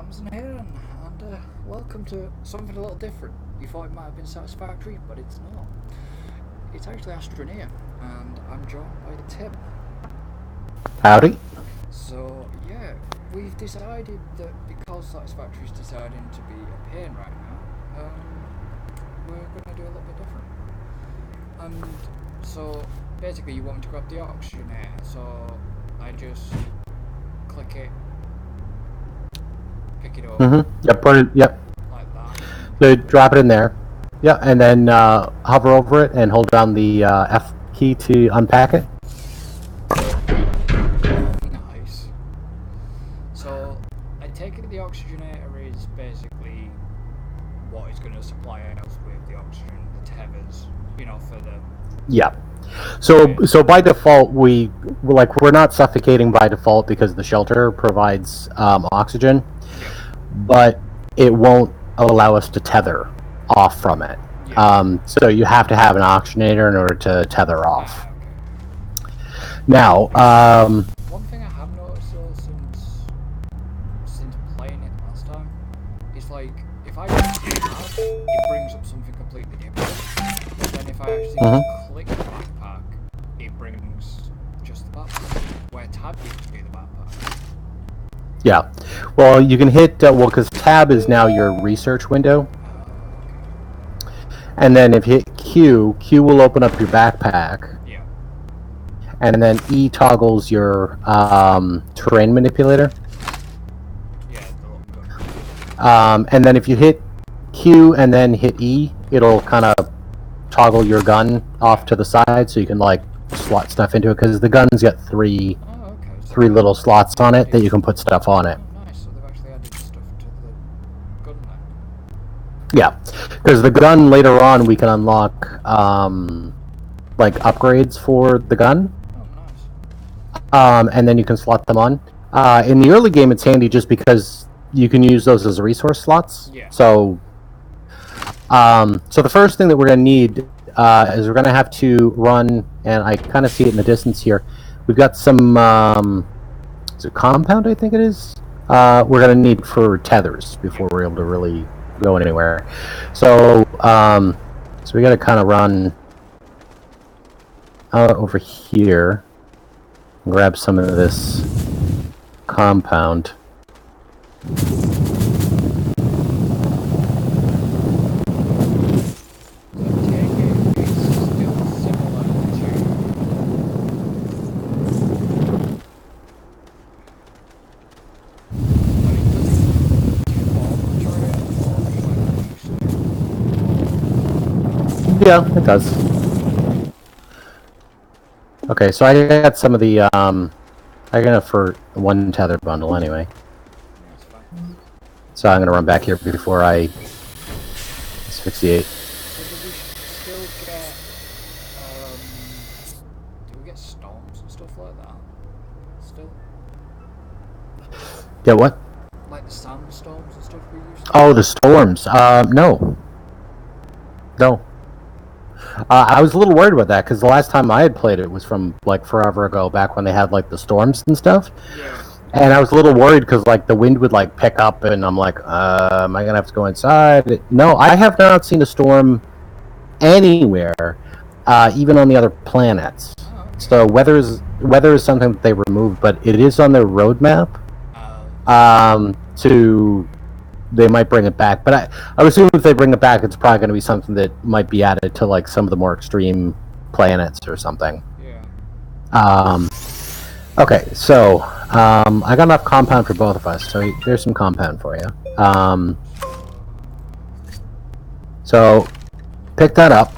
and heren, and welcome to something a little different. You thought it might have been satisfactory, but it's not. It's actually Astroneer, and I'm joined by Tim. Howdy. So, yeah, we've decided that because Satisfactory is deciding to be a pain right now, we're going to do a little bit different. And so, basically, you want me to grab the auctioneer, so I just click it, pick it up, Yep. Put it. Yep. like that. So drop it in there. Yeah, and then hover over it and hold down the F key to unpack it. Nice. So, I take it the oxygenator is basically what is going to supply us with the oxygen, the tethers, for the... Yeah. So by default, we're not suffocating by default because the shelter provides oxygen, but it won't allow us to tether off from it. So you have to have an oxygenator in order to tether off. Okay. Now, one thing I have noticed though since playing it last time is like if I actually tab, it brings up something completely different. But then if I actually click the backpack, it brings just the backpack. Where tab used to be the backpack. yeah. Well, you can hit because tab is now your research window. And then if you hit Q will open up your backpack. Yeah. And then E toggles your terrain manipulator. Yeah, the little gun. And then if you hit Q and then hit E, it'll kind of toggle your gun off to the side so you can slot stuff into it because the gun's got three little slots on it that you can put stuff on it. Oh, nice. So they've actually added stuff to the gun now. Yeah, because the gun later on we can unlock upgrades for the gun. Oh, nice. And then you can slot them on. In the early game, it's handy just because you can use those as resource slots. Yeah. So the first thing that we're going to need is we're going to have to run, and I kind of see it in the distance here. We've got some is it compound? I think it is. We're going to need for tethers before we're able to really go anywhere. So we got to kind of run out over here. Grab some of this compound. Yeah, it does. Okay, so I got some of the I got it for one tether bundle anyway. So I'm gonna run back here before I asphyxiate. So do we still get do we get storms and stuff like that? Still? Yeah, what? Like the sandstorms and stuff we used to? Oh, the storms. No. No. I was a little worried about that because the last time I had played it was from forever ago, back when they had the storms and stuff. Yeah. And I was a little worried because the wind would pick up, and I'm like, am I gonna have to go inside? No, I have not seen a storm anywhere, even on the other planets. Oh, okay. So weather is something that they removed, but it is on their roadmap. They might bring it back, but I would assume if they bring it back, it's probably going to be something that might be added to some of the more extreme planets or something. Yeah. Okay, so I got enough compound for both of us, so there's some compound for you. So pick that up.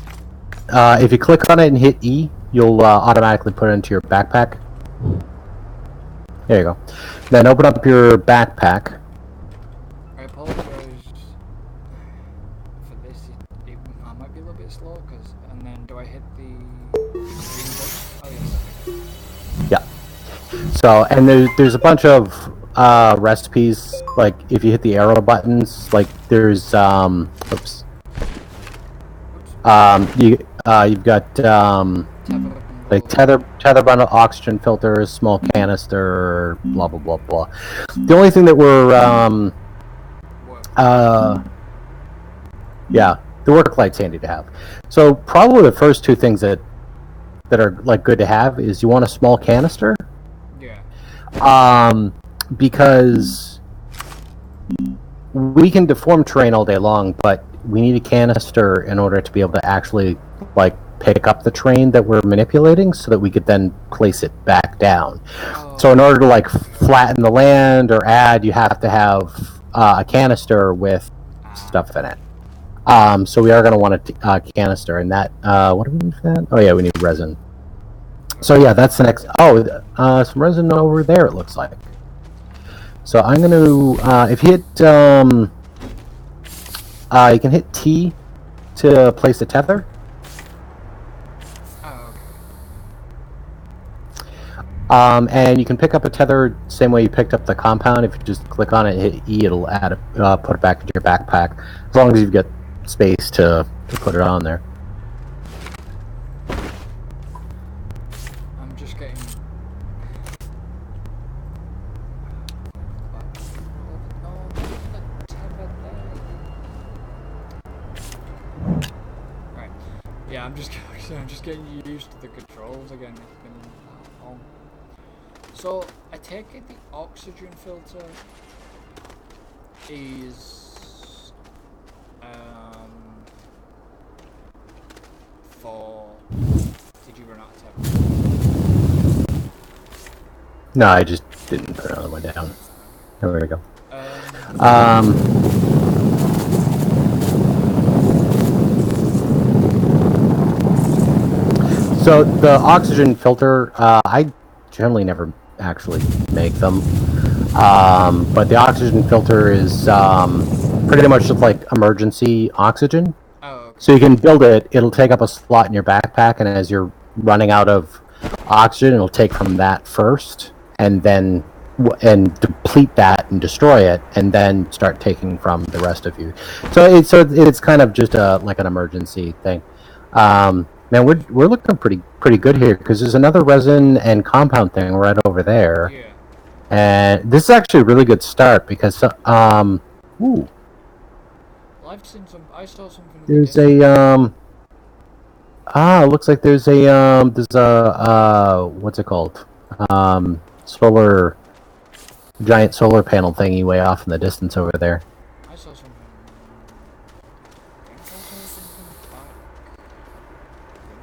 If you click on it and hit E, you'll automatically put it into your backpack. There you go. Then open up your backpack. I apologize for this. I might be a little bit slow and then do I hit the green button? Oh yes. Yeah. So and there's a bunch of recipes. If you hit the arrow buttons, there's oops. You've got tether bundle, oxygen filters, small canister, blah blah blah blah. The only thing that we're Yeah, the work light's handy to have. So probably the first two things that are like good to have is you want a small canister. Yeah. Because we can deform terrain all day long, but we need a canister in order to be able to actually like pick up the terrain that we're manipulating, so that we could then place it back down. So in order to like flatten the land or add, you have to have a canister with stuff in it. So we are going to want a canister, and that what do we need for that? Oh yeah, we need resin. So yeah, that's the next. Oh, some resin over there. It looks like. So I'm going to if you hit you can hit T to place a tether. And you can pick up a tether same way you picked up the compound. If you just click on it, hit E, it'll add it, put it back into your backpack. As long as you've got space to put it on there. I'm just getting. Right. Yeah, I'm just getting used to the controls again. It's been that long. So I take it the oxygen filter is for. Did you run out of time? No, I just didn't put it all the way down. There we go. So the oxygen filter, I generally never actually make them, but the oxygen filter is pretty much just like emergency oxygen. Oh, okay. So you can build it. It'll take up a slot in your backpack, and as you're running out of oxygen, it'll take from that first, and then deplete that and destroy it, and then start taking from the rest of you. So it's kind of just like an emergency thing. Man, we're looking pretty good here, because there's another resin and compound thing right over there. Yeah. And this is actually a really good start, because ooh, Well, I've seen some. I saw something. there's a looks like there's a what's it called? Giant solar panel thingy way off in the distance over there. I saw something. I think I saw something back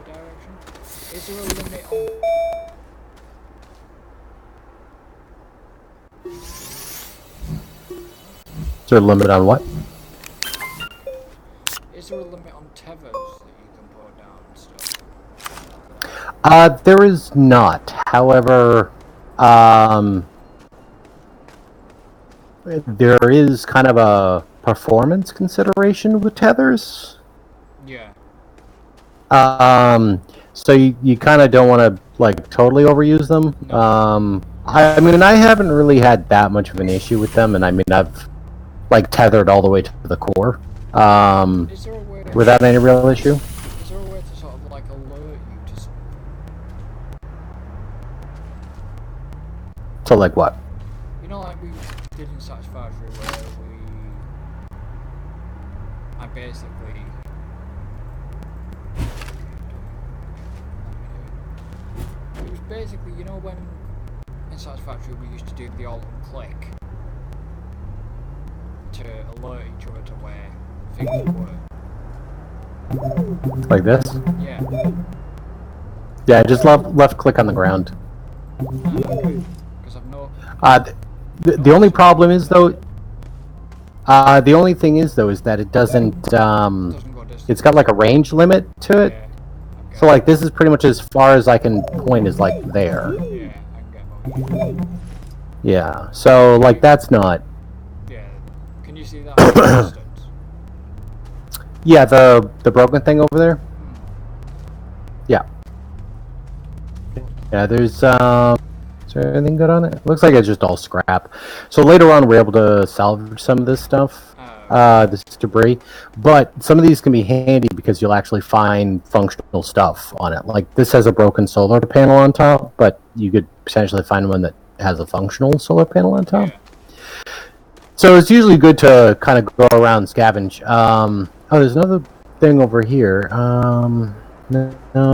the other direction. Is there a limit on? Is there a limit on what? Is there a limit on tethers that you can put down and stuff? There is not. However, there is kind of a performance consideration with tethers. Yeah. So you kind of don't want to like totally overuse them. No. I mean, I haven't really had that much of an issue with them, and I mean, I've like tethered all the way to the core. Is there a way? Without any real issue. Is there a way to sort of like alert you to something? So like what? You know, like we did in Satisfactory, where I basically. It was basically, you know, when in Satisfactory we used to do the alt-and-click to alert each other to where things were. Like this? Yeah. Yeah, just left click on the ground. Because I've no. The only problem is though. The only thing is though is that it doesn't. Doesn't go distance. It's got like a range limit to it. Yeah. Okay. So like this is pretty much as far as I can point is like there. Yeah, I can get both. Yeah. So like that's not. Yeah. Can you see that from a distance? Yeah, the broken thing over there. Yeah. Yeah. There's Is there anything good on it? Looks like it's just all scrap. So later on, we're able to salvage some of this stuff. This debris, but some of these can be handy because you'll actually find functional stuff on it. Like this has a broken solar panel on top, but you could potentially find one that has a functional solar panel on top. So it's usually good to kind of go around scavenge. Oh, there's another thing over here. No,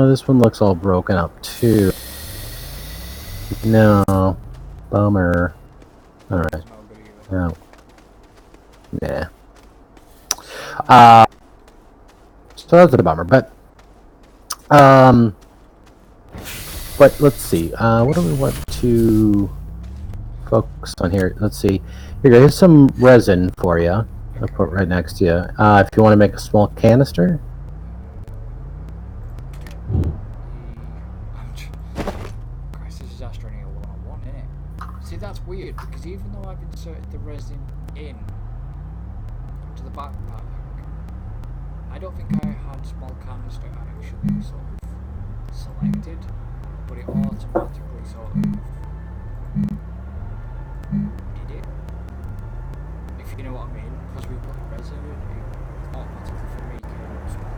this one looks all broken up too. No, bummer. All right. No. Yeah. So that's a bummer, but let's see. What do we want to focus on here? Let's see. Here's some resin for you. I'll put right next to you. If you want to make a small canister. Christ, this is Astroneer 101, isn't it? See, that's weird, because even though I've inserted the resin in to the backpack, I don't think I had small canister actually sort of selected, but it automatically sort of did it. If you know what I mean, because we put the resin in, it automatically for me came up small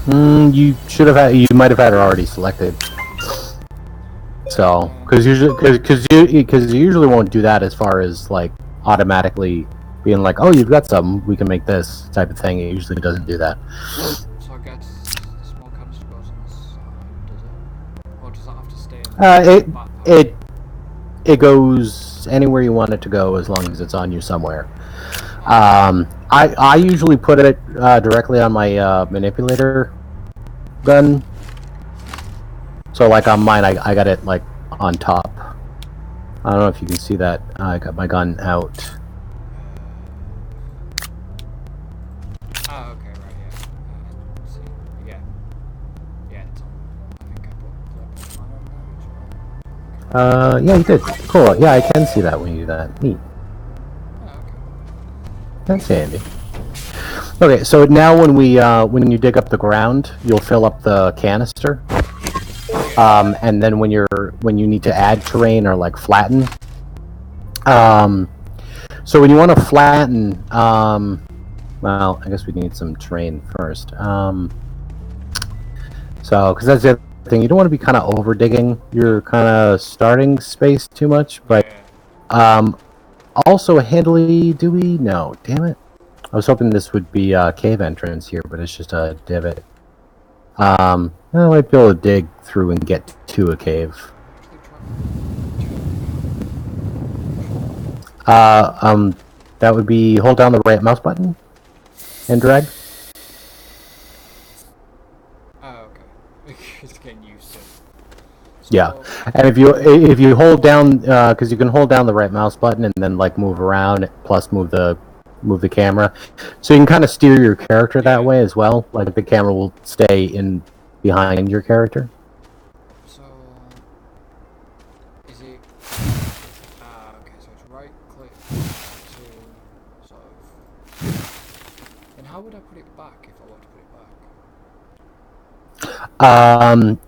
canister. You should have had. You might have had it already selected. So, because you usually won't do that as far as like automatically being like, oh, you've got some, we can make this type of thing. It usually doesn't do that. So I guess the small canister goes on the side, does it? Or does that have to stay in the backpack? It goes anywhere you want it to go as long as it's on you somewhere. I usually put it directly on my manipulator gun. So like on mine, I got it like on top. I don't know if you can see that. I got my gun out. Oh, okay, right, yeah. Let's see. Yeah. Yeah, it's on. I think I put mine on there as well. Yeah, you did. Cool. Yeah, I can see that when you do that. Neat. Oh, okay. That's handy. Okay, so now when you dig up the ground, you'll fill up the canister. And then when you need to add terrain or like flatten, so when you want to flatten, well, I guess we need some terrain first. So because that's the other thing, you don't want to be kind of over digging your kind of starting space too much, but also handily, do we? No, damn it. I was hoping this would be a cave entrance here, but it's just a divot. I might be able to dig through and get to a cave. That would be hold down the right mouse button and drag. Oh, okay. Just getting used to it. So, Yeah, and if you hold down, because you can hold down the right mouse button and then like move around, plus move the camera, so you can kind of steer your character that way as well. Like the camera will stay in behind your character. So is it? Okay, so it's right click to sort of. And how would I put it back if I want to put it back?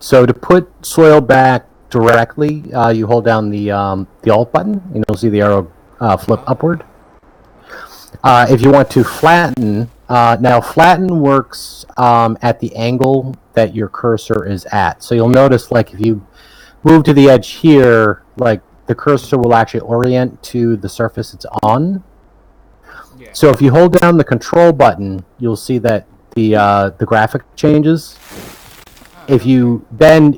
So to put soil back directly, you hold down the Alt button, and you'll see the arrow flip upward. If you want to flatten, now flatten works at the angle that your cursor is at. So you'll notice, like, if you move to the edge here, like, the cursor will actually orient to the surface it's on. Yeah. So if you hold down the control button, you'll see that the graphic changes. If you then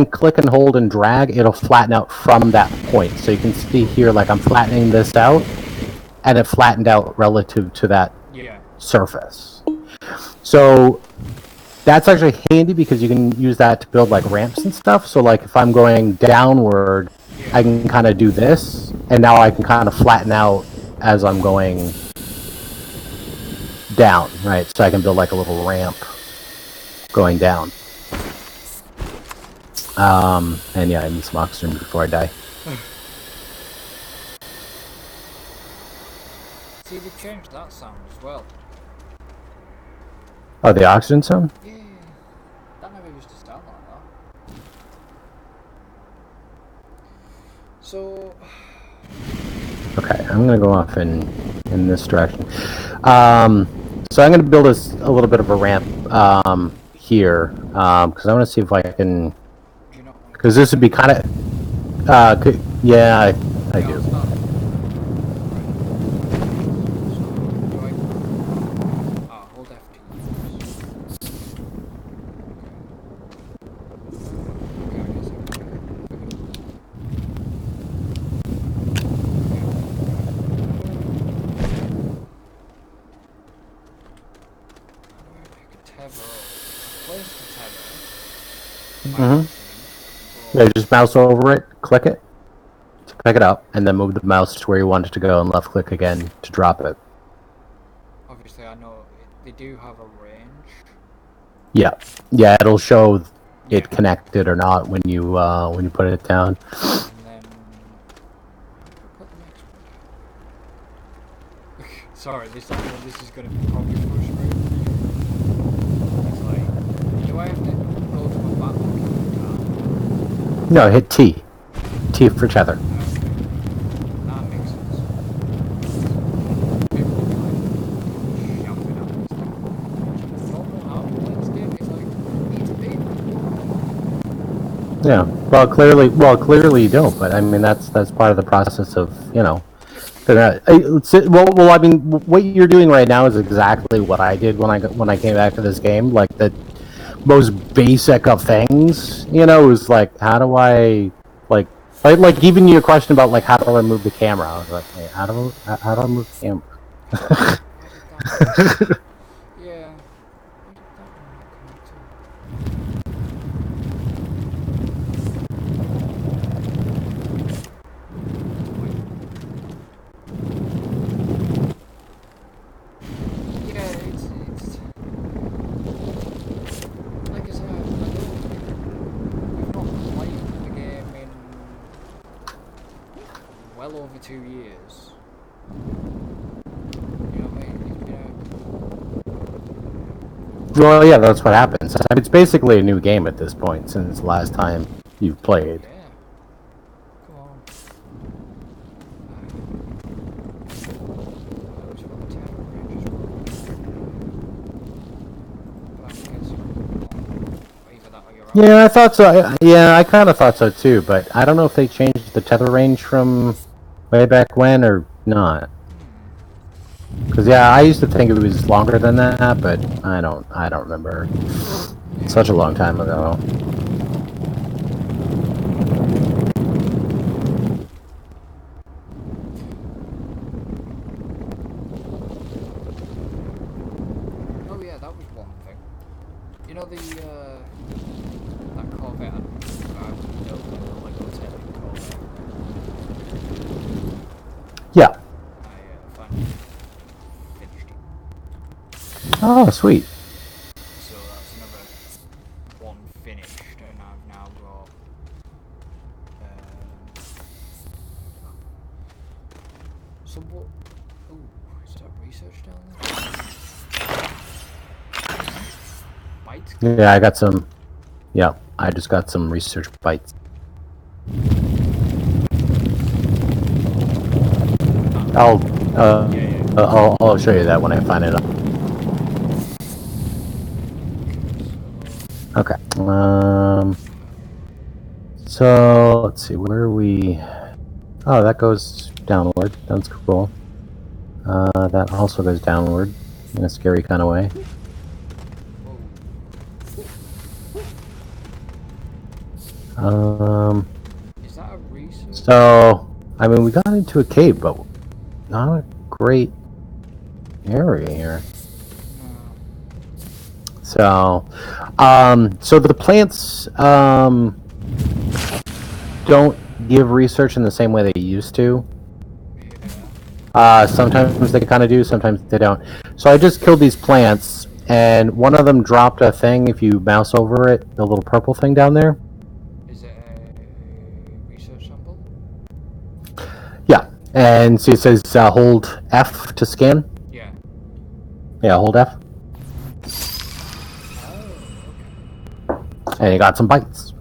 click and hold and drag, it'll flatten out from that point. So you can see here, like, I'm flattening this out, and it flattened out relative to that surface. So that's actually handy because you can use that to build like ramps and stuff. So like if I'm going downward, I can kind of do this, and now I can kind of flatten out as I'm going down, right? So I can build like a little ramp going down. And yeah, I need some oxygen before I die. See, they've changed that sound as well. Oh, the oxygen sound? Yeah, that never used to sound like that. So. Okay, I'm gonna go off in this direction. So I'm gonna build us a little bit of a ramp here, because I want to see if I can. Because this would be kind of. Yeah, I do. press the tether by Mm-hmm. accident, Yeah, just mouse over it, click it to pick it up, and then move the mouse to where you want it to go, and left click again to drop it. obviously I know they do have a range. Yeah, yeah, it'll show it connected or not when you put it down. And then put the next one down. Sorry, this is gonna be probably frustrating. It's like, do I have to go to a backlog every time? No, hit T. T for tether. That makes sense. People will be like shouting at me. It's like, I don't know how to play this game. It's like, it's big. Yeah. Well, clearly you don't. But I mean, that's part of the process of well, I mean, what you're doing right now is exactly what I did when I came back to this game. Like the most basic of things, is like, how do I like even your question about like how do I move the camera? I was like, wait, how do I move the camera? Yeah. Yeah, it's like I said, we've not played the game in well over 2 years. You know what I mean? Well, yeah, that's what happens. It's basically a new game at this point since the last time you've played. Yeah. Come on. Yeah, I thought so. Yeah, I kind of thought so too, but I don't know if they changed the tether range from way back when or not. Because yeah, I used to think it was longer than that, but I don't remember. Such a long time ago. Oh yeah, that was one thing. You know that Corvette I built the Lego Technic Corvette. Yeah. I finally finished it. Oh, sweet. So that's another one finished, and I've now got somewhat. Ooh, is that research down there? Bite? Yeah, I got some. Yeah, I just got some research bites. I'll show you that when I find it. Okay. So let's see, where are we? Oh, that goes downward. That's cool. That also goes downward in a scary kind of way. Is that a research? So I mean, we got into a cave, but not a great area here. So, so the plants don't give research in the same way they used to. Sometimes they kind of do, sometimes they don't. So I just killed these plants, and one of them dropped a thing. If you mouse over it, the little purple thing down there. Is it a research sample? Yeah, and see it says hold F to scan. Yeah. Yeah, hold F. And you got some bites.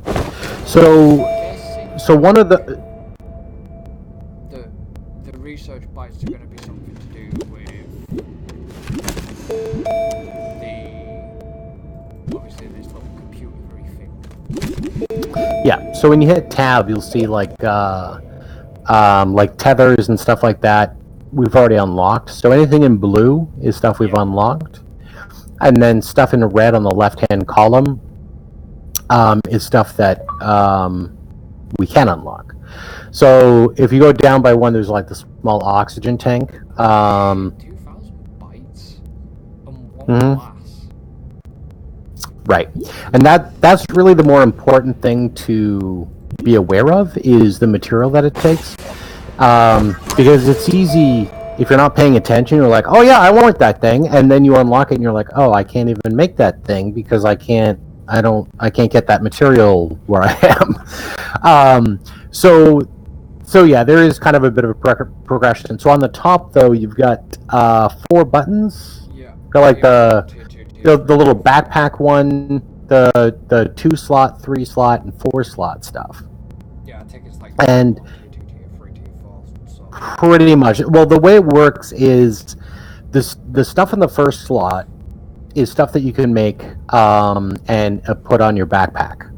So one of the research bites are going to be something to do with obviously this little computer-y thing. Yeah. So when you hit tab, you'll see like tethers and stuff like that. We've already unlocked. So anything in blue is stuff we've unlocked, and then stuff in red on the left-hand column is stuff that we can unlock. So if you go down by one, there's like the small oxygen tank. 2,000 bytes and one glass. Right, and that's really the more important thing to be aware of is the material that it takes, because it's easy if you're not paying attention. You're like, oh yeah, I want that thing, and then you unlock it, and you're like, oh, I can't even make that thing because I can't get that material where I am. So yeah, there is kind of a bit of a progression. So on the top though, you've got 4 buttons. Yeah. Got like Tier the little backpack one, the 2 slot, 3 slot, and 4 slot stuff. Yeah, I think it's like And tier 2, tier 3, tier 4. So. pretty much, well, the way it works is the stuff in the first slot is stuff that you can make and put on your backpack.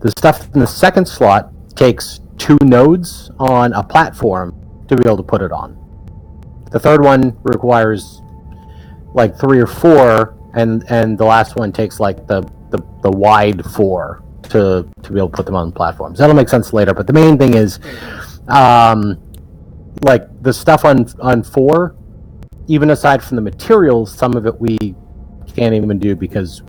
The stuff in the second slot takes 2 nodes on a platform to be able to put it on. The third one requires like 3 or 4, and the last one takes like the wide 4 to be able to put them on platforms. That'll make sense later, but the main thing is like the stuff on 4, even aside from the materials, some of it we can't even do because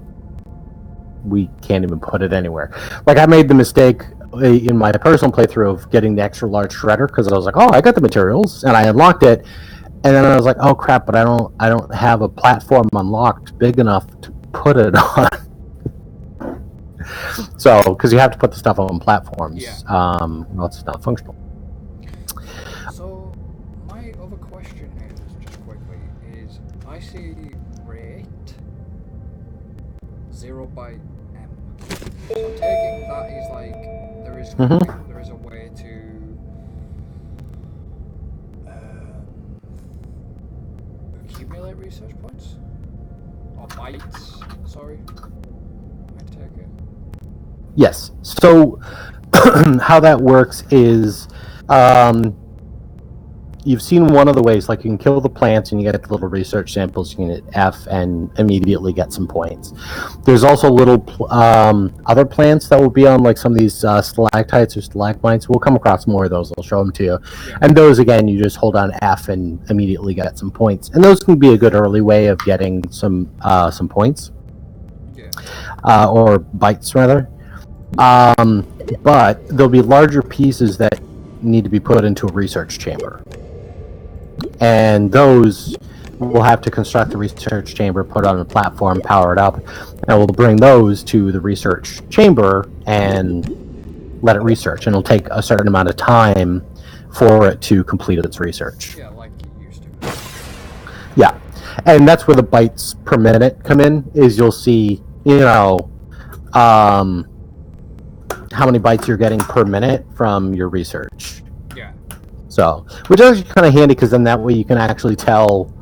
we can't even put it anywhere. Like I made the mistake in my personal playthrough of getting the extra large shredder because I was like, oh, I got the materials and I unlocked it, and then I was like, oh crap, but I don't have a platform unlocked big enough to put it on. So because you have to put the stuff on platforms, well, it's not functional. So my other question is, just quickly, is I see rate 0 by M. So I'm taking that is like there is a way to accumulate research points or bytes. Sorry, I take it. Yes. So how that works is you've seen one of the ways, like you can kill the plants and you get the little research samples, you can hit F and immediately get some points. There's also little other plants that will be on like some of these stalactites or stalagmites. We'll come across more of those, I'll show them to you. And those, again, you just hold down F and immediately get some points. And those can be a good early way of getting some points. Or bytes, rather. But there'll be larger pieces that need to be put into a research chamber. And those we'll have to construct a research chamber, put it on a platform, power it up, and we'll bring those to the research chamber and let it research. And it'll take a certain amount of time for it to complete its research. Yeah, like you used to. Yeah. And that's where the bytes per minute come in, is you'll see, you know, how many bytes you're getting per minute from your research. Yeah. So, which is kind of handy, because then that way you can actually tell,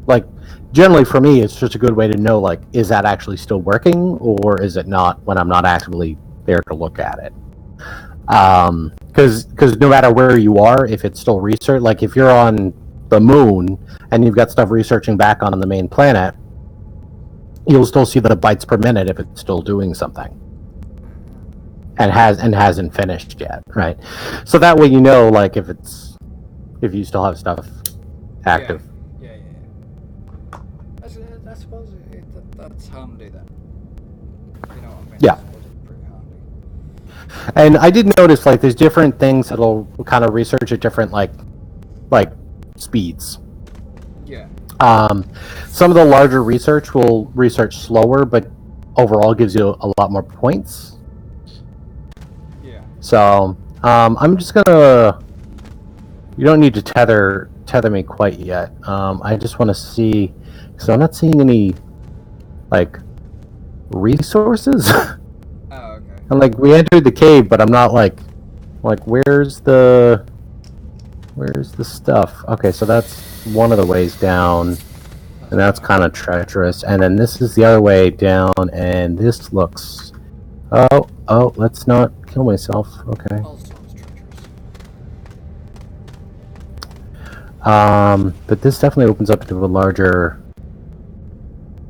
like, generally for me, it's just a good way to know, like, is that actually still working, or is it not when I'm not actively there to look at it? Because no matter where you are, if it's still research, like if you're on the moon and you've got stuff researching back on the main planet, you'll still see the bytes per minute if it's still doing something. And hasn't finished yet, right? So that way you know, like, if you still have stuff active. Yeah. I suppose that's handy then. You know what I mean? Yeah. I suppose it's pretty handy. And I did notice, like, there's different things that'll kind of research at different like speeds. Yeah. Some of the larger research will research slower, but overall gives you a lot more points. So, I'm just gonna... You don't need to tether me quite yet. I just want to see... Because I'm not seeing any, like, resources. Oh, okay. And, like, we entered the cave, but I'm not, like, where's the stuff? Okay, so that's one of the ways down. And that's kind of treacherous. And then this is the other way down, and this looks... Oh, let's not kill myself. Okay. But this definitely opens up into a larger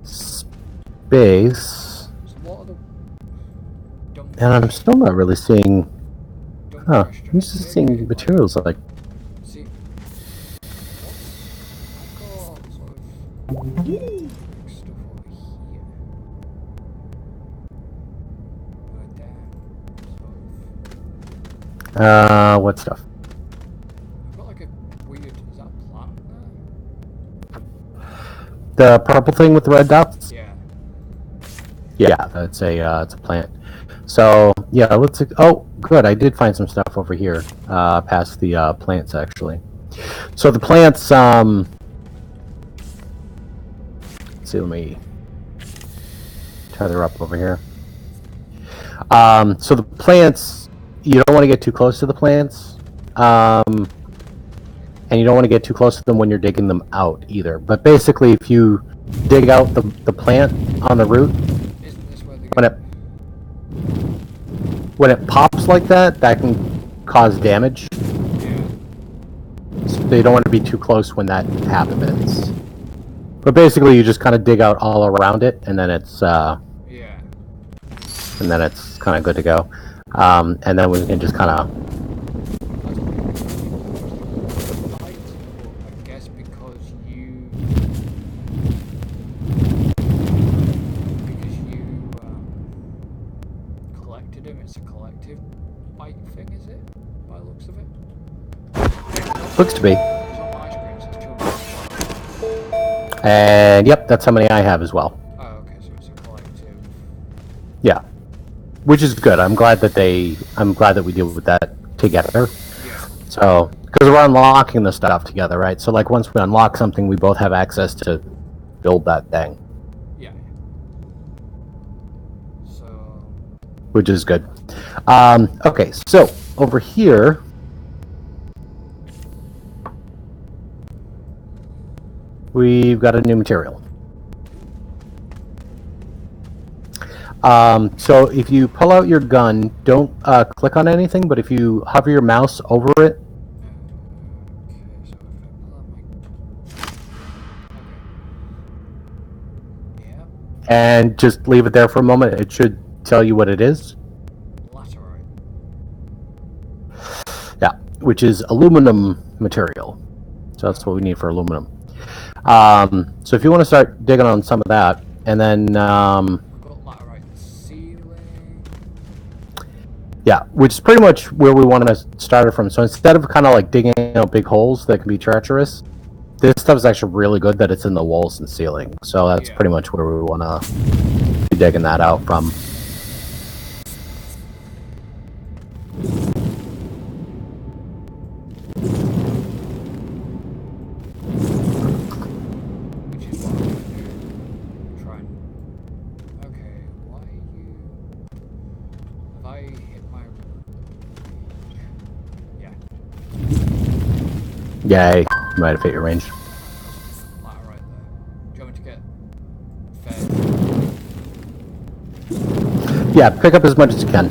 space. And I'm still not really seeing... Huh, I'm just seeing materials like... See, I've got sort of stuff over What stuff? I've got like a weird. Is that a plant there? The purple thing with the red dots? Yeah. Yeah, that's it's a plant. So yeah, let's. Oh, good. I did find some stuff over here, past the plants actually. So the plants. Let's see, let me tether up over here. So the plants, you don't want to get too close to the plants, and you don't want to get too close to them when you're digging them out either. But basically, if you dig out the plant on the root, Isn't this where they when it pops like that, that can cause damage. Yeah. So you don't want to be too close when that happens. But basically, you just kind of dig out all around it, and then it's Yeah. kind of good to go. And then we can just kind of. I guess because you collected them, it's a collective bite thing, is it? By the looks of it. Looks to be. Because on my screen it says 212. And yep, that's how many I have as well. Oh, okay, so it's a collective. Yeah, which is good. I'm glad that we deal with that together. Yeah. So, because we're unlocking the stuff together, right? So, like, once we unlock something, we both have access to build that thing, Yeah. So. which is good. Okay, so over here, we've got a new material. So if you pull out your gun, don't click on anything, but if you hover your mouse over it, and just leave it there for a moment, it should tell you what it is. Laterite. Yeah, which is aluminum material. So that's what we need for aluminum. So if you want to start digging on some of that, and then We've got laterite in the ceiling. yeah, which is pretty much where we want to start it from. So instead of kind of like digging big holes that can be treacherous, this stuff is actually really good that it's in the walls and ceiling. So that's pretty much where we want to be digging that out from. Which is what I'm going to do. Try and... Okay, why are you... Have I hit my... Yeah. Yeah, you might have hit your range. Laterite there. Do you want me to get fed? Yeah, pick up as much as you can.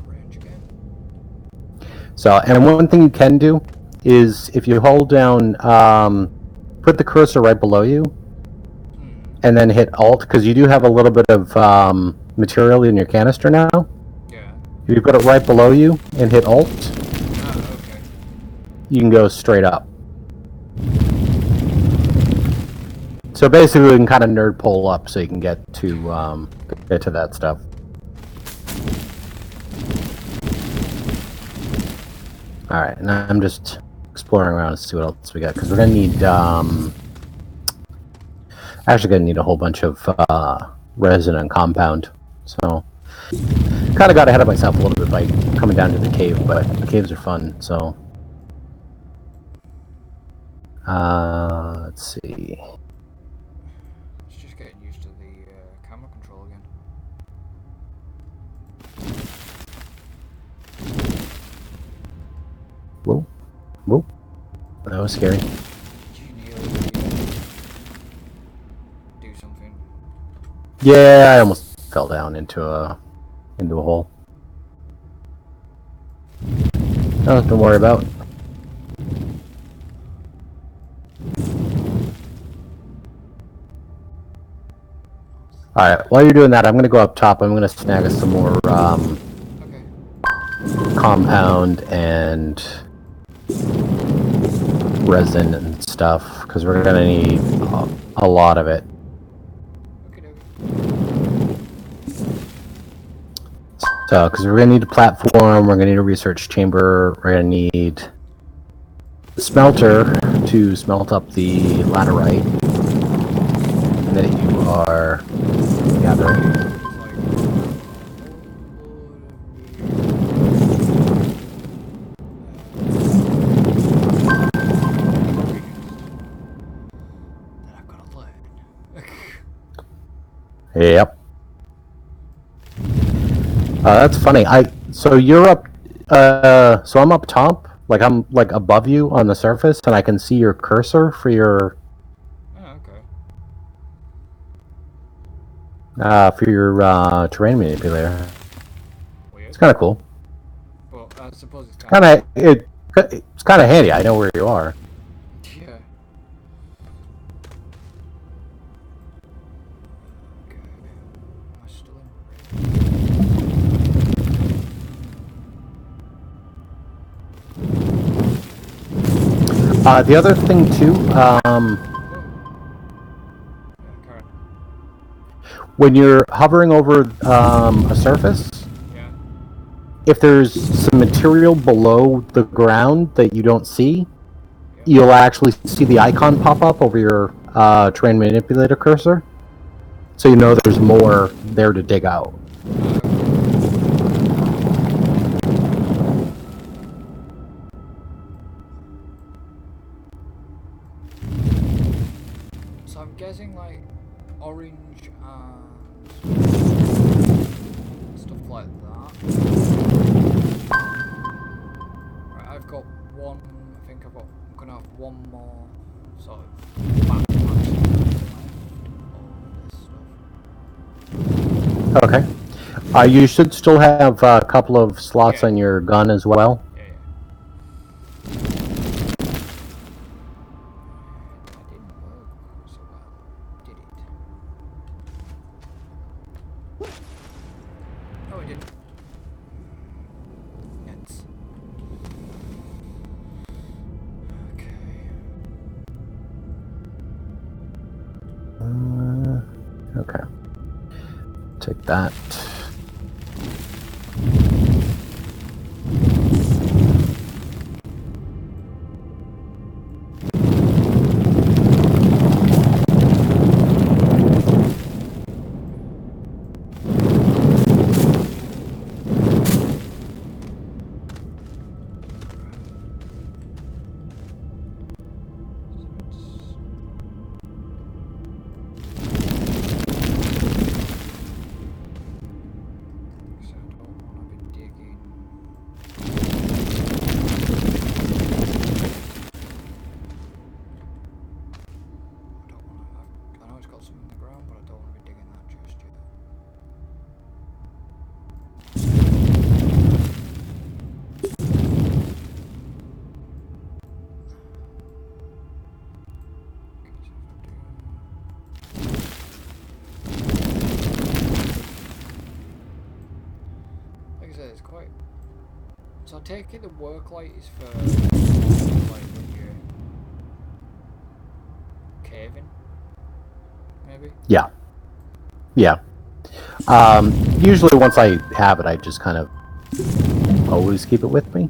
Range again? So, and one thing you can do is if you hold down, put the cursor right below you, and then hit Alt, because you do have a little bit of material in your canister now. Yeah. If you put it right below you and hit Alt, Oh, okay. you can go straight up. So basically, we can kind of nerd pole up so you can get to that stuff. All right, and I'm just exploring around to see what else we got, because we're gonna need actually gonna need a whole bunch of resin and compound. So kind of got ahead of myself a little bit by coming down to the cave, but the caves are fun. So let's see. It's just getting used to the camera control again. Whoa, whoa, that was scary. Do you need to do something? Yeah, I almost fell down into a hole. Nothing to worry about. Alright, while you're doing that, I'm going to go up top. I'm going to snag us some more Okay. compound and resin and stuff, because we're going to need a lot of it. Okay, okay. So, because we're going to need a platform, we're going to need a research chamber, we're going to need a smelter to smelt up the laterite that you are gathering. Yep. That's funny. So you're up. So I'm up top. Like I'm like above you on the surface, and I can see your cursor for your. Oh, okay. For your terrain manipulator. Weird. It's kind of cool. But I suppose it's It's kind of handy. I know where you are. Yeah. Okay. Am I still in? The other thing too, Karen. when you're hovering over a surface, Yeah. if there's some material below the ground that you don't see, Yeah. you'll actually see the icon pop up over your terrain manipulator cursor. So you know there's more there to dig out. So I'm guessing like orange and stuff like that. Right, I've got one. I think I'm gonna have one more sort of backpack left. Okay. You should still have a couple of slots on your gun as well. Yeah. That didn't work so well, did it? No, it didn't. Nuts. Okay. Okay. Take that. Like I said, it's quite. So I take it the work light is for like when you're caving, maybe? Yeah. Yeah. Usually once I have it, I just kind of always keep it with me.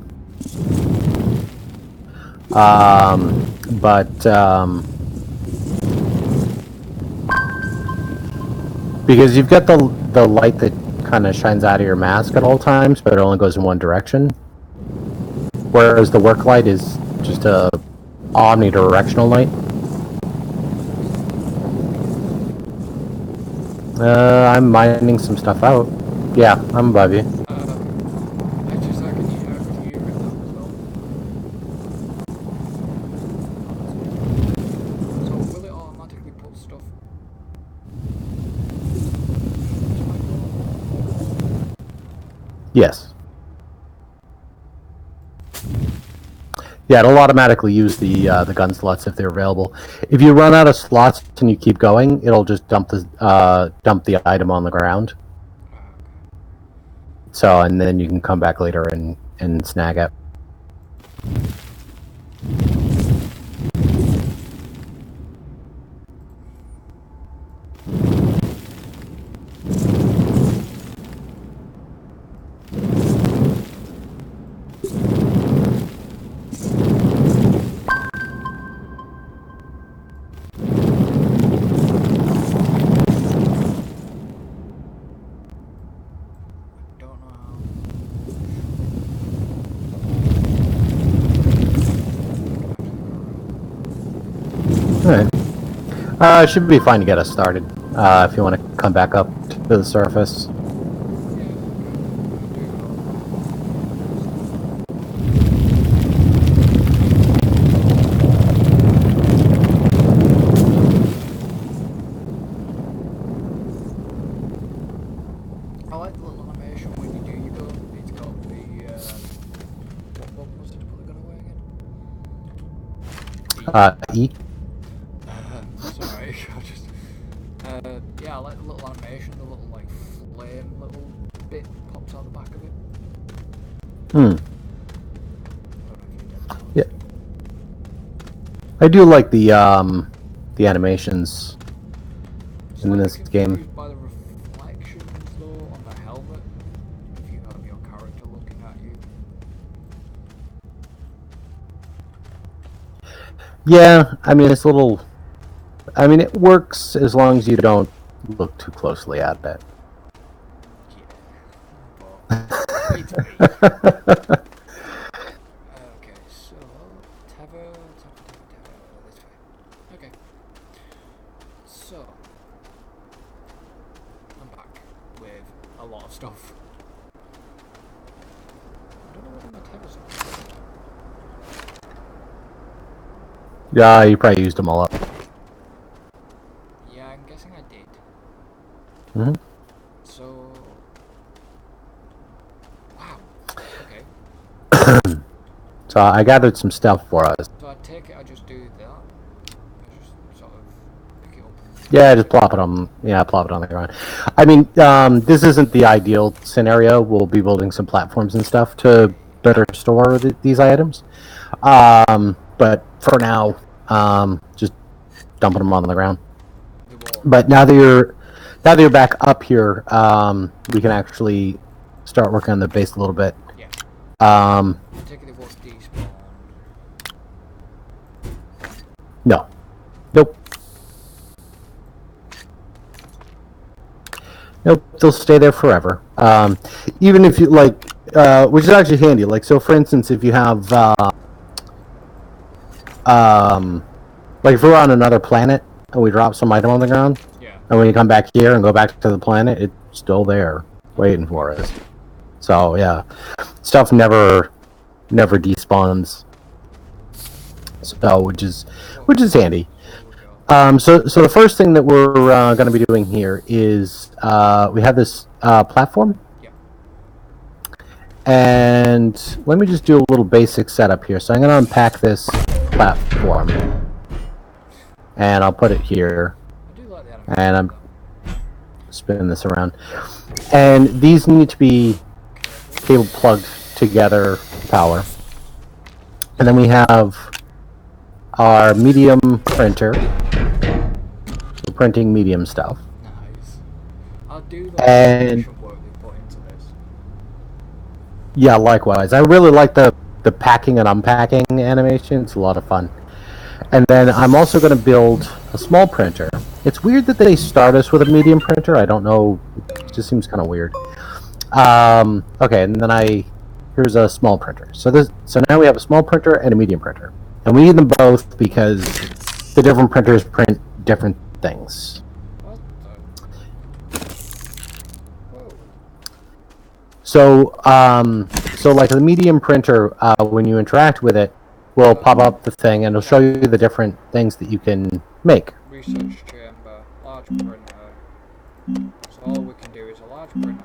Because you've got the light that kind of shines out of your mask at all times, but it only goes in one direction. Whereas the work light is just a omnidirectional light. I'm mining some stuff out. Yeah, I'm above you. I can hear it now as well. So will it automatically put stuff? Yes. Yeah, it'll automatically use the gun slots if they're available. If you run out of slots and you keep going, it'll just dump the item on the ground. So, and then you can come back later and snag it. Alright. Should be fine to get us started. If you want to come back up to the surface. I like the little animation when you do your gun. It's got the what was it to put the gun away again? E. Sorry, I just yeah, I like the little animation, the little like flame little bit pops out the back of it. Hmm. I don't know if you did that. Yeah. I do like the animations It's in like this game. confused by the reflections though on the helmet. If you have your character looking at you. Yeah, I mean it's a little. I mean it works as long as you don't look too closely at it. Yeah. But it's me. Okay, so Tava, this way. Okay. So I'm back with a lot of stuff. I don't know what my Tavas are. Yeah, you probably used them all up. Yeah, I'm guessing I did. Hmm. So wow. Okay. So I gathered some stuff for us. So I take it I just do that. I just sort of pick it up. Yeah, just plop it on. Yeah, plop it on the ground. I mean, this isn't the ideal scenario. We'll be building some platforms and stuff to better store these items. But for now, just dumping them on the ground. But now that you're back up here, we can actually start working on the base a little bit. Yeah. Um, I take it it won't despawn. no, nope, nope. They'll stay there forever. Even if you like, which is actually handy. Like, so for instance, if you have, like if we're on another planet and we drop some item on the ground, Yeah. and when you come back here and go back to the planet, it's still there, waiting for us. So yeah, stuff never despawns. So which is handy. So the first thing that we're going to be doing here is we have this platform. Yeah. And let me just do a little basic setup here. So I'm going to unpack this platform, and I'll put it here. I do like the animation. And I'm spinning this around. And these need to be cable plugged together power. And then we have our medium printer. We're printing medium stuff. Nice. I'll do the And animation work they put into this. yeah, likewise. I really like the packing and unpacking animation. It's a lot of fun. And then I'm also going to build a small printer. It's weird that they start us with a medium printer. I don't know. It just seems kind of weird. Okay, and then here's a small printer. So now we have a small printer and a medium printer. And we need them both because the different printers print different things. What the? Whoa. So like the medium printer, when you interact with it, will pop up the thing and it'll show you the different things that you can make. Research chamber, large printer. So all we can do is a large printer,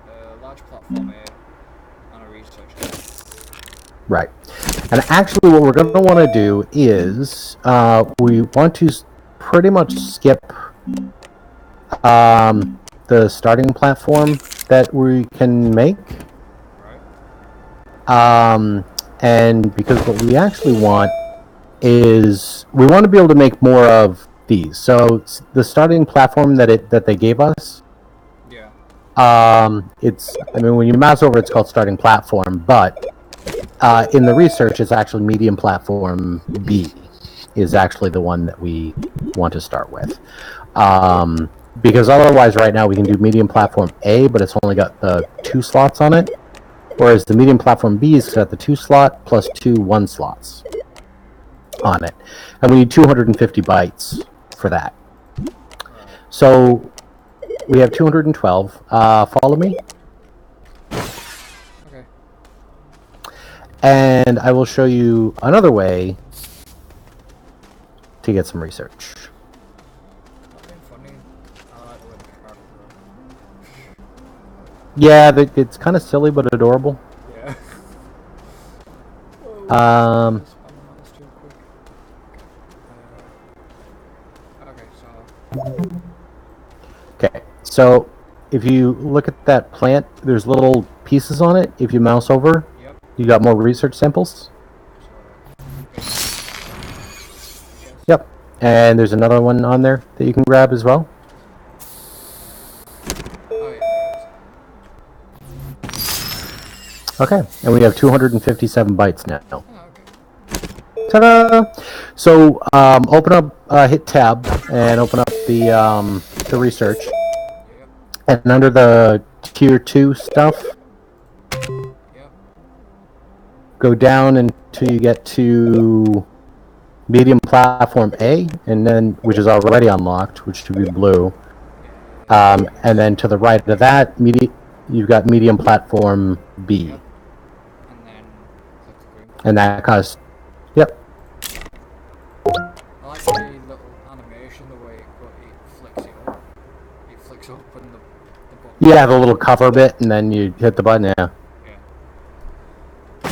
a large platform here, and a research chamber. Right. And actually what we're going to want to do is we want to pretty much skip the starting platform that we can make. Right. And because what we actually want is we want to be able to make more of these. So the starting platform that they gave us, Yeah. it's, I mean, when you mouse over, it's called starting platform, but in the research, it's actually medium platform B is actually the one that we want to start with. Because otherwise, right now, we can do medium platform A, but it's only got the 2 slots on it. Whereas the medium platform B has got the 2 slot plus 2 1 slots. on it, and we need 250 bytes for that. So we have 212. Follow me. Okay. And I will show you another way to get some research. Funny. Yeah, it's kind of silly but adorable. Yeah. Okay, so if you look at that plant, there's little pieces on it. If you mouse over, Yep. you got more research samples. Yep, and there's another one on there that you can grab as well. Oh, yeah. Okay, and we have 257 bytes now. Oh, okay. Ta-da! So open up, hit tab, and open up the research. Yep. And under the tier 2 stuff, Yep. go down until you get to medium platform A, and then which is already unlocked, which should be blue. And then to the right of that, you've got medium platform B. Yep. And then click the green. And that costs. Yep. I like the little animation, the way it flicks it up. It flicks up and the button. Yeah, the little cover bit, and then you hit the button. Yeah. Yeah.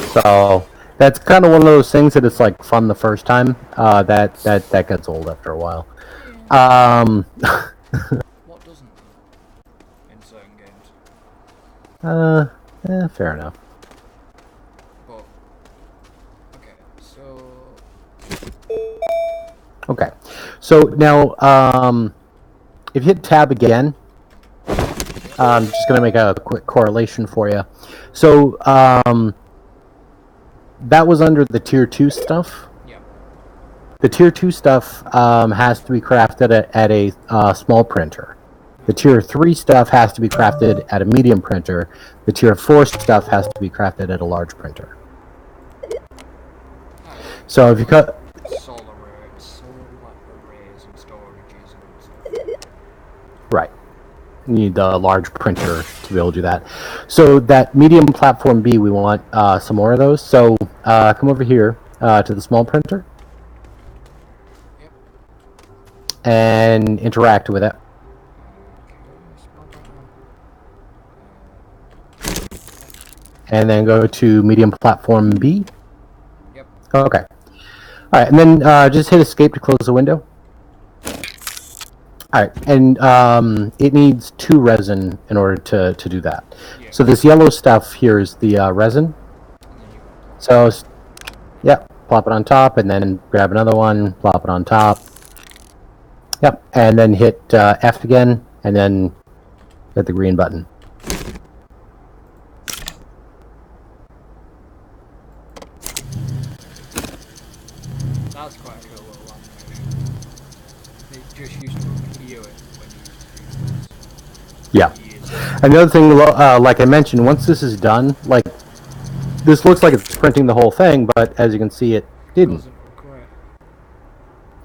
So that's kind of one of those things that it's like fun the first time. That gets old after a while. What doesn't in certain games? Fair enough. But okay, so Okay, so now if you hit tab again, I'm just gonna make a quick correlation for you. So that was under the tier 2 stuff. yeah. The tier 2 stuff has to be crafted at a small printer. The tier 3 stuff has to be crafted at a medium printer. The tier 4 stuff has to be crafted at a large printer. So if you cut... Solar arrays and storages and stuff. Right. You need the large printer to be able to do that. So that medium platform B, we want some more of those. So come over here to the small printer. Yep. And interact with it. And then go to medium platform B. Yep. Okay. All right, and then just hit escape to close the window. All right, and it needs 2 resin in order to do that. Yeah. So this yellow stuff here is the resin. So, yep, plop it on top, and then grab another one, plop it on top. Yep, and then hit F again, and then hit the green button. That's quite a cool little animation. It just used to hear it when you used to do Yeah. years. Another thing, like I mentioned, once this is done, like, this looks like it's printing the whole thing, but as you can see, it didn't. Doesn't look right.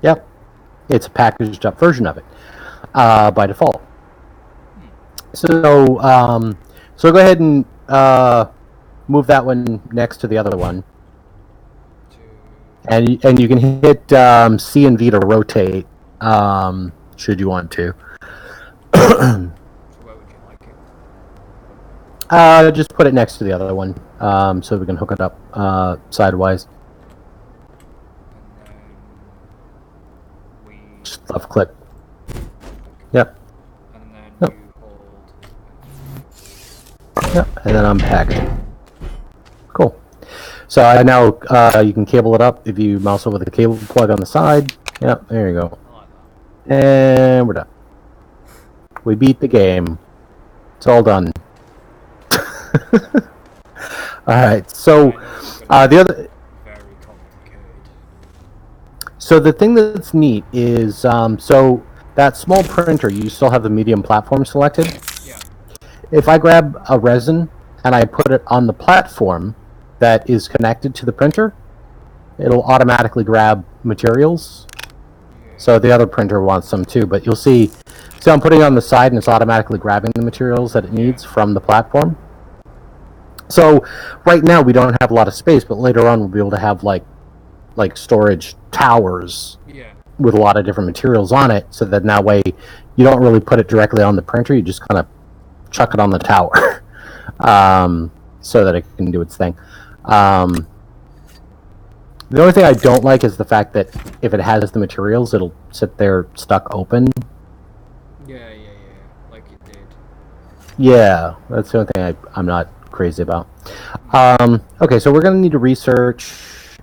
Yep. It's a packaged up version of it by default. So, so go ahead and move that one next to the other one. And you can hit C and V to rotate, should you want to. Where would you like it? Just put it next to the other one, so we can hook it up sidewise. And then we. Just left click. Yep. And then Yep. you hold. Yep. And then unpack it. Cool. So now you can cable it up if you mouse over the cable plug on the side. Yep. There you go. I like that. And we're done. We beat the game. It's all done. Alright, so the other... Very complicated. So the thing that's neat is, so that small printer, you still have the medium platform selected. Yeah. If I grab a resin and I put it on the platform that is connected to the printer, it'll automatically grab materials. So the other printer wants some too, but you'll see I'm putting it on the side and it's automatically grabbing the materials that it needs from the platform. So right now we don't have a lot of space, but later on we'll be able to have like storage towers with a lot of different materials on it, so that that way you don't really put it directly on the printer, you just kind of chuck it on the tower. So that it can do its thing. The only thing I don't like is the fact that if it has the materials, it'll sit there stuck open. Yeah, like it did. Yeah, that's the only thing I'm not crazy about. Okay, so we're going to need to research,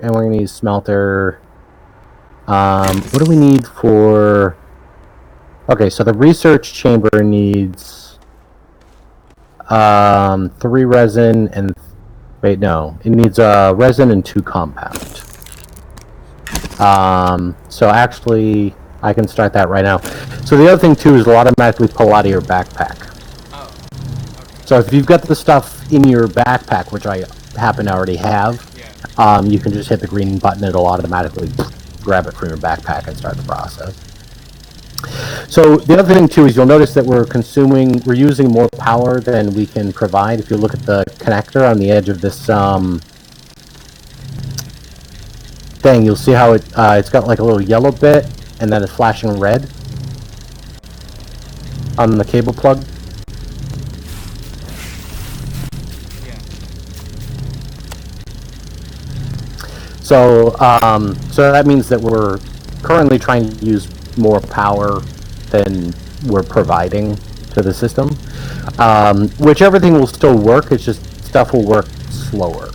and we're going to need a smelter. What do we need for... Okay, so the research chamber needs 3 resin and... Wait, no. It needs resin and 2 compound. So actually, I can start that right now. So the other thing too is it'll automatically pull out of your backpack. Oh. Okay. So if you've got the stuff in your backpack, which I happen to already have, you can just hit the green button. It'll automatically grab it from your backpack and start the process. So the other thing too is you'll notice that we're using more power than we can provide. If you look at the connector on the edge of this thing, you'll see how it's got like a little yellow bit and then it's flashing red on the cable plug. So so that means that we're currently trying to use more power than we're providing to the system. Which everything will still work, it's just stuff will work slower.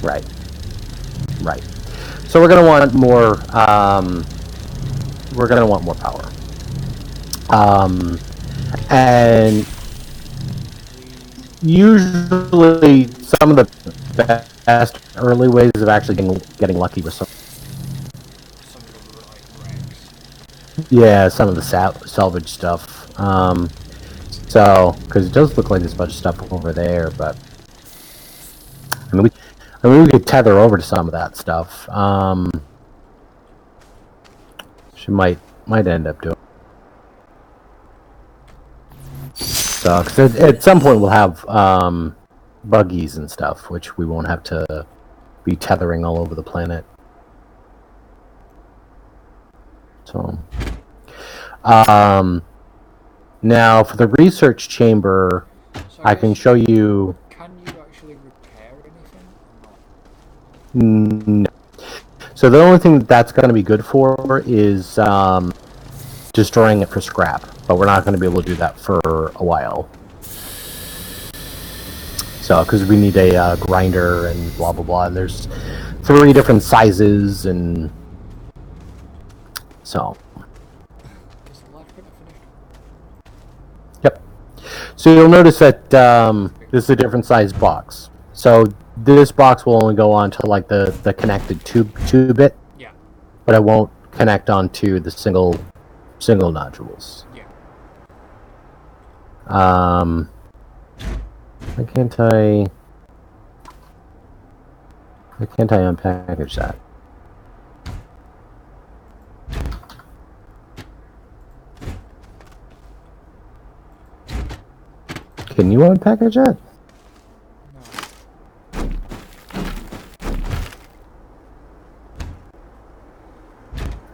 Right. So we're gonna want more. We're gonna want more power. And usually, some of the best early ways of actually getting lucky with some. Yeah, some of the salvage stuff. So, because it does look like there's a bunch of stuff over there, but I mean, we could tether over to some of that stuff. She might end up doing. So, because at some point we'll have buggies and stuff, which we won't have to be tethering all over the planet. So, now for the research chamber, So I can show you. Can you actually repair anything? No. So the only thing that's going to be good for is destroying it for scrap, but we're not going to be able to do that for a while. So, because we need a grinder and blah blah blah, and there's 3 different sizes, and so. Is the large printer finished? Yep. So you'll notice that this is a different size box. So this box will only go on to like the connected two bit. Yeah. But it won't connect onto the single nodules. Yeah. Why can't I unpackage that? Can you unpackage that?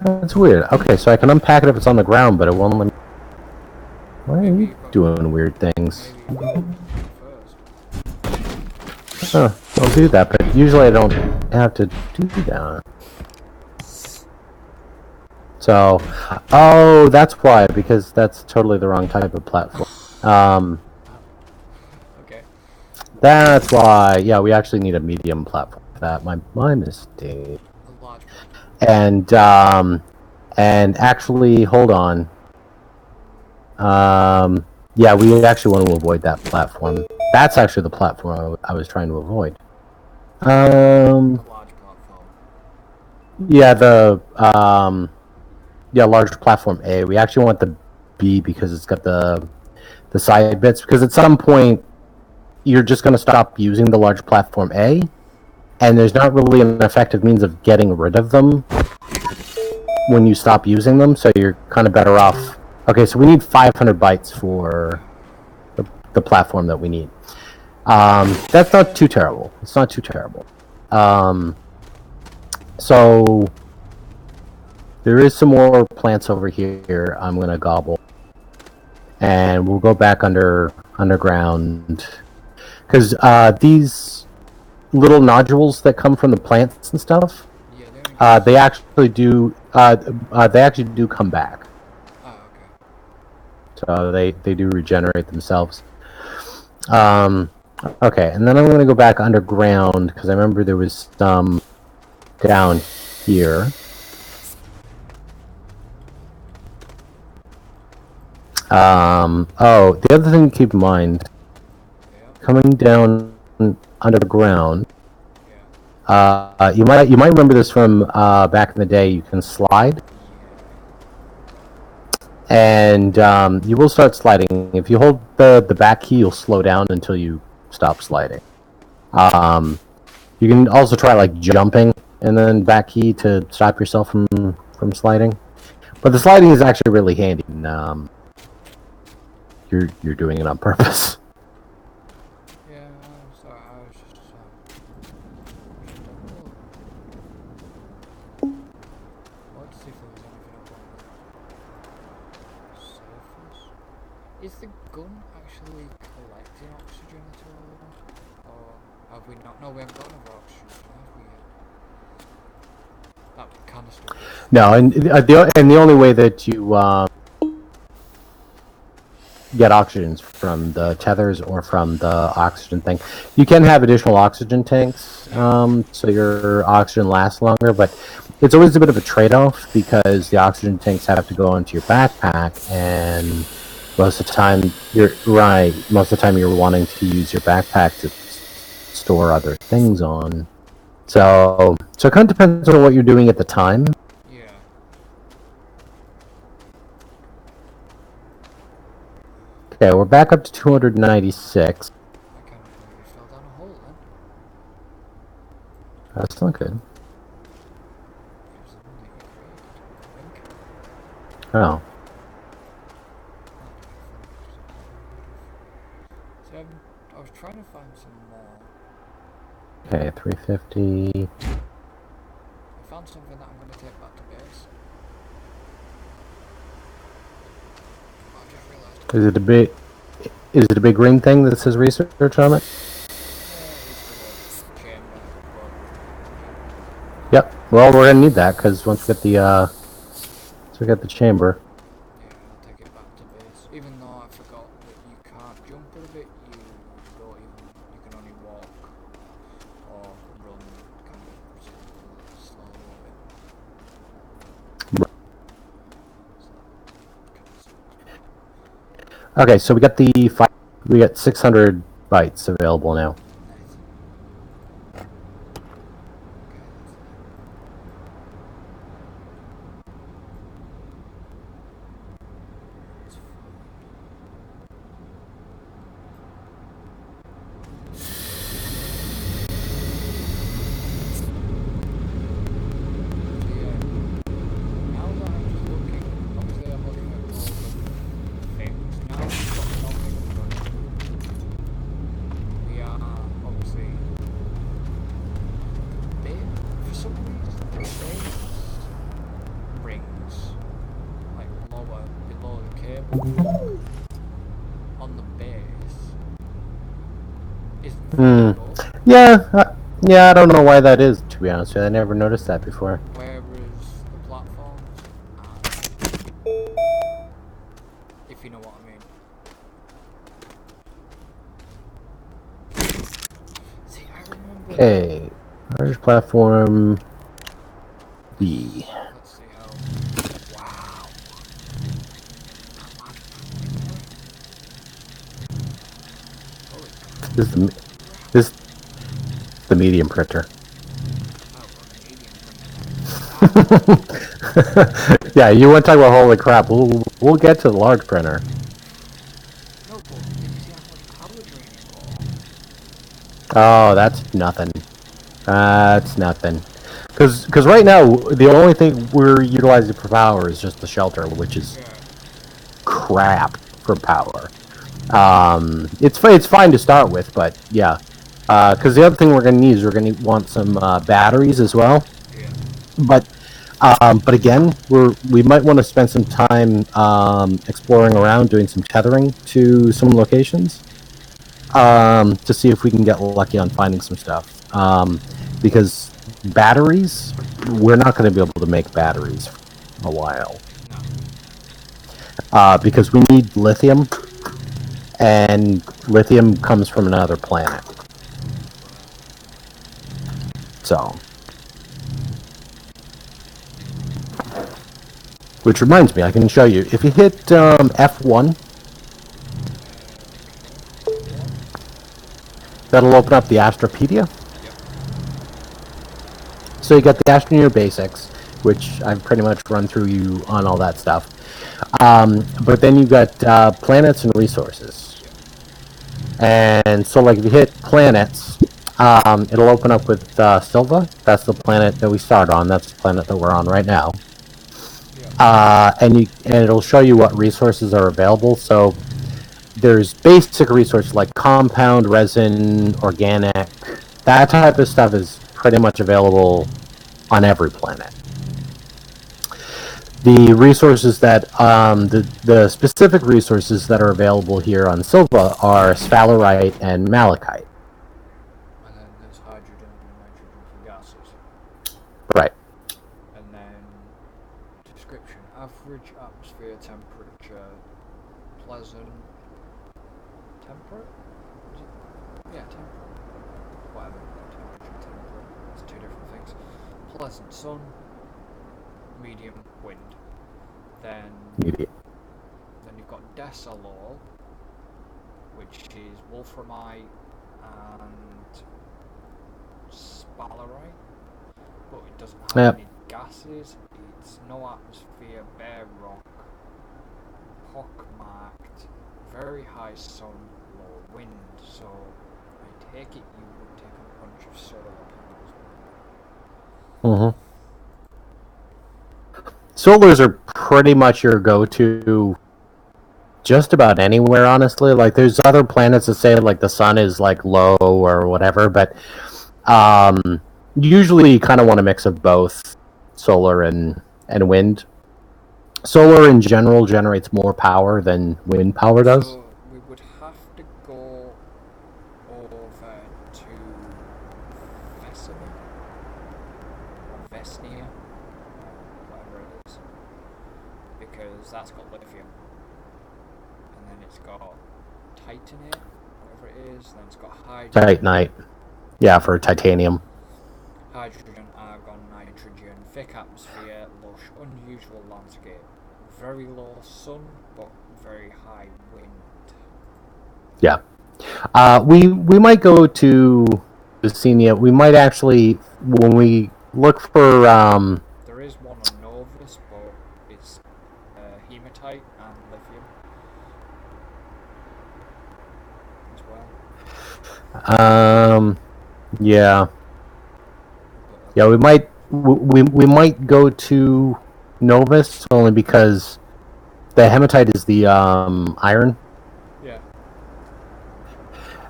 That's weird. Okay, so I can unpack it if it's on the ground, but it won't let me... Why are you doing weird things? Huh, I'll do that, but usually I don't have to do that. So, oh, that's why, because that's totally the wrong type of platform. Okay. That's why, yeah, we actually need a medium platform for that. My mistake. A large And actually, hold on. Yeah, we actually want to avoid that platform. That's actually the platform I was trying to avoid. large platform. Yeah, large platform A. We actually want the B because it's got the side bits. Because at some point, you're just going to stop using the large platform A, and there's not really an effective means of getting rid of them when you stop using them, so you're kind of better off. Okay, so we need 500 bytes for the platform that we need. That's not too terrible. It's not too terrible. So there is some more plants over here I'm going to gobble. And we'll go back underground. Because these little nodules that come from the plants and stuff, they actually do come back. Oh, okay. So they do regenerate themselves. Okay, and then I'm going to go back underground because I remember there was some down here. Oh, the other thing to keep in mind, coming down underground, you might remember this from back in the day. You can slide, and you will start sliding. If you hold the back key, you'll slow down until you stop sliding. You can also try like jumping and then back key to stop yourself from sliding. But the sliding is actually really handy. And, you're doing it on purpose. Yeah, so I was just let's see if there's anything up on the surface. Is the gun actually collecting oxygen at all? Or have we not? No, we haven't got enough oxygen, have we yet? That canister. No, and the only way that you get oxygen from the tethers or from the oxygen thing. You can have additional oxygen tanks, so your oxygen lasts longer, but it's always a bit of a trade-off because the oxygen tanks have to go into your backpack, and most of the time you're wanting to use your backpack to store other things on. So it kind of depends on what you're doing at the time. Okay, we're back up to 296. I kind of fell down a hole then. That's not good. Oh. So I was trying to find some more. Okay, 350. I found something that I'm going to take back to base. I just realised. Is it a big green thing that says research on it? Yep. Well, we're gonna need that because once we get the chamber. Yeah, I'll take it back to base. Even though I forgot that you can't jump out of it, you can only walk or run kind of slowly a bit. Okay, so we got 600 bytes available now. Yeah, I don't know why that is, to be honest with you. I never noticed that before. Whereas the platforms if you know what I mean. See, I remember... Okay, large platform B. Let's see how... Wow! This is the medium printer. Yeah, you want to talk about holy crap? We'll get to the large printer. No, but you see how much power drain it for? Oh, that's nothing. That's nothing. Because right now, the only thing we're utilizing for power is just the shelter, which is crap for power. It's fine to start with, but yeah. Because the other thing we're going to need is we're going to want some batteries as well. Yeah. But again, we might want to spend some time exploring around, doing some tethering to some locations, to see if we can get lucky on finding some stuff. Because batteries, we're not going to be able to make batteries for a while. No. Because we need lithium, and lithium comes from another planet. So, which reminds me, I can show you. If you hit F1, that'll open up the Astropedia. So you got the Astroneer basics, which I've pretty much run through you on all that stuff. But then you've got planets and resources. And so, like, if you hit planets, it'll open up with Silva. That's the planet that we start on. That's the planet that we're on right now. And it'll show you what resources are available. So there's basic resources like compound, resin, organic. That type of stuff is pretty much available on every planet. The resources that the specific resources that are available here on Silva are sphalerite and malachite. And then there's hydrogen and nitrogen for gases. Right. And then description: average atmosphere temperature, pleasant, temperate. Is it? Yeah, temperate. Whatever. Temperature, temperate. It's two different things. Pleasant sun, medium wind. Then you've got Desalol, which is wolframite and sphalerite, but it doesn't have any gases. It's no atmosphere, bare rock, pock-marked, very high sun, low wind. So I take it you would take a bunch of solar panels. Solars are pretty much your go-to just about anywhere, honestly. Like, there's other planets that say, like, the sun is, like, low or whatever, but usually you kind of want a mix of both solar and wind. Solar, in general, generates more power than wind power does. So we would have to go over to Vesnia, whatever it is, because that's got lithium, and then it's got titanate, whatever it is, then it's got hydrogen. Titanite. Yeah, for titanium. Hydrogen, argon, nitrogen, thick atmosphere, lush, unusual landscape, very low sun, but very high wind. Yeah. We might go to Vicenia. We might actually, when we look for There is one on Novus, but it's hematite and lithium as well. Yeah, we might go to Novus only because the hematite is the iron, Yeah.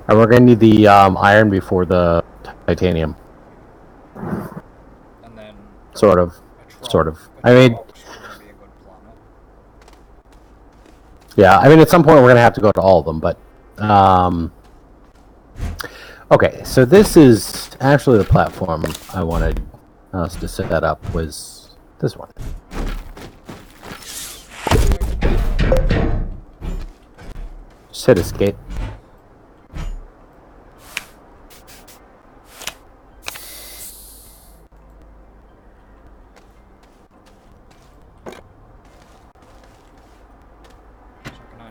and we're gonna need the iron before the titanium. And then Sort of. I Atrox mean, would be a good planet. yeah. I mean, at some point we're gonna have to go to all of them, but okay. So this is actually the platform I wanted us to set up. Was this one? Just hit escape.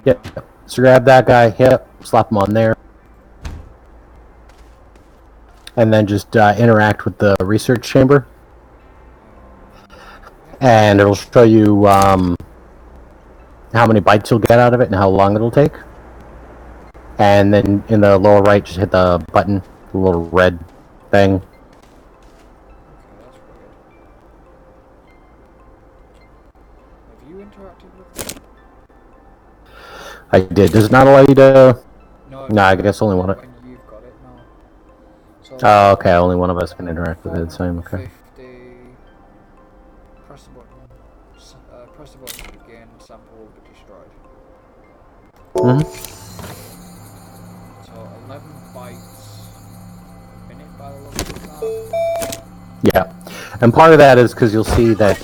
Yep. So grab that guy. Yep. Slap him on there. And then just interact with the research chamber. And it'll show you how many bytes you'll get out of it and how long it'll take. And then in the lower right, just hit the button The little red thing. Okay, that's weird. Have you interacted with it? I did. Does it not allow you to... No, No, I guess only one of... when you've got it, no. So, Oh, okay. Only one of us can interact with it. Same, okay. 50. Press the button. Press the button to begin. Sample will be destroyed. Mm-hmm. So 11 bytes a minute by the looks of that. Yeah. And part of that is because you'll see that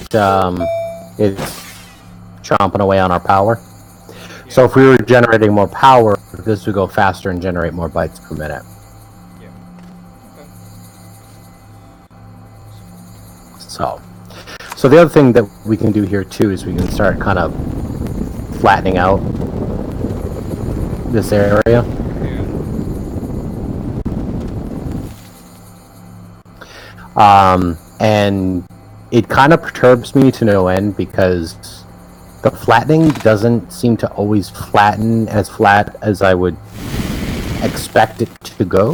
it's chomping away on our power. Yeah. So if we were generating more power, this would go faster and generate more bytes per minute. Yeah. Okay. So the other thing that we can do here too is we can start kind of flattening out this area. Yeah. And it kind of perturbs me to no end because the flattening doesn't seem to always flatten as flat as I would expect it to go.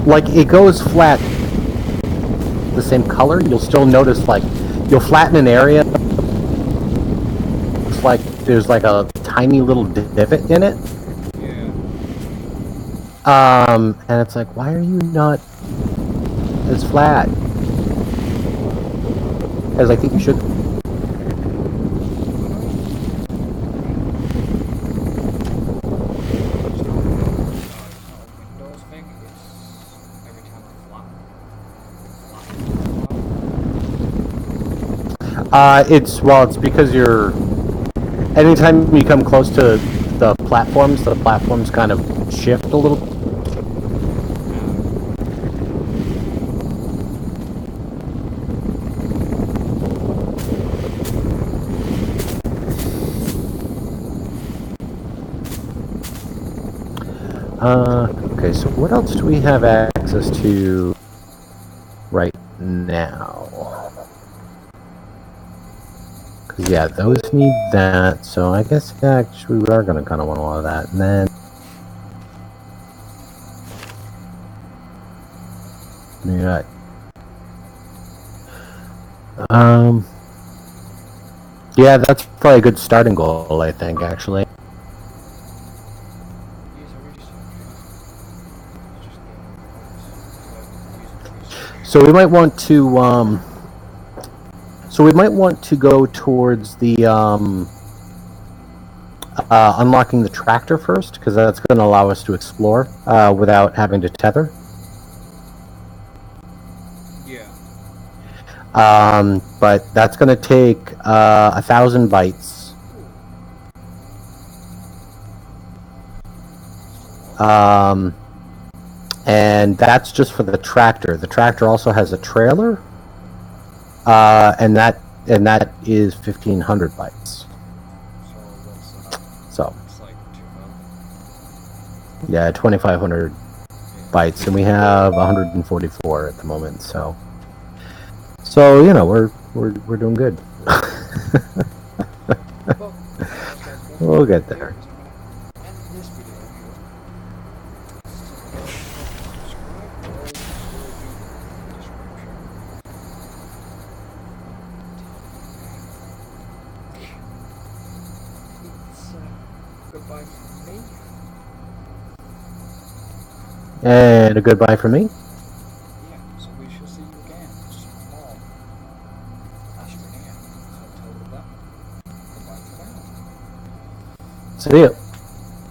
Like it goes flat the same color. You'll still notice like you'll flatten an area. It's like there's like a tiny little divot in it. Yeah. And it's like, why are you not as flat as I think you should? It's because you're. Anytime you come close to the platforms kind of shift a little. Okay, so what else do we have access to right now? Because, yeah, those need that, so I guess, yeah, actually, we are going to kind of want a lot of that. And then... Yeah. Yeah, that's probably a good starting goal, I think, actually. So we might want to, go towards the, unlocking the tractor first, because that's going to allow us to explore, without having to tether. Yeah. But that's going to take, 1,000 bytes. And that's just for the tractor. The tractor also has a trailer, and that is 1,500 bytes. So It's like 2,000. yeah, 2,500 bytes, and we have 144 at the moment. So you know we're doing good. We'll get there. Goodbye from me. And a goodbye from me. Yeah, so we shall see you again. Small. Astroneer. So tell them that. Goodbye for now. See ya.